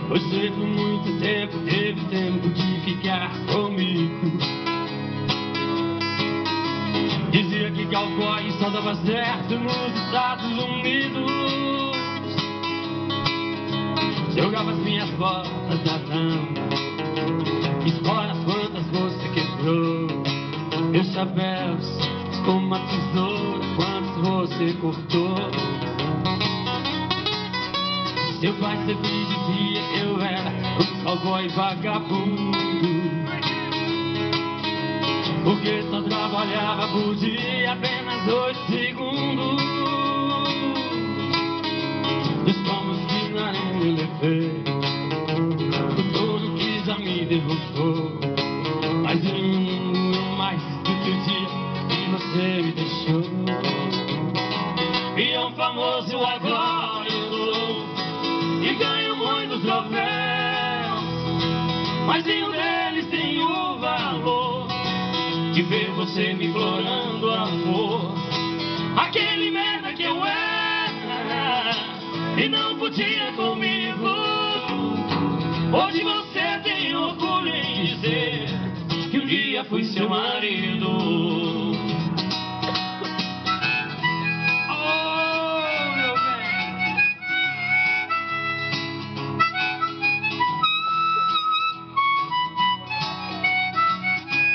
Você por muito tempo teve tempo de ficar comigo. Dizia que cowboy só dava certo nos Estados Unidos. Jogava as minhas botas da tampa. Esporas quantas você quebrou. Meus chapéus com uma tesoura, quantos você cortou. Seu pai sempre dizia que eu era um cowboy vagabundo, porque só trabalhava por dia apenas 8 segundos. Dos tomos que na eu levei, por tudo que já me derrotou. Mas eu não mais do que o dia que você me deixou. E é um famoso agora eu sou, e ganho muitos troféus, mas nenhum deles tem o valor de ver você me implorando amor. Aquele merda que eu era e não podia comigo. Hoje você tem orgulho em dizer que um dia fui seu marido.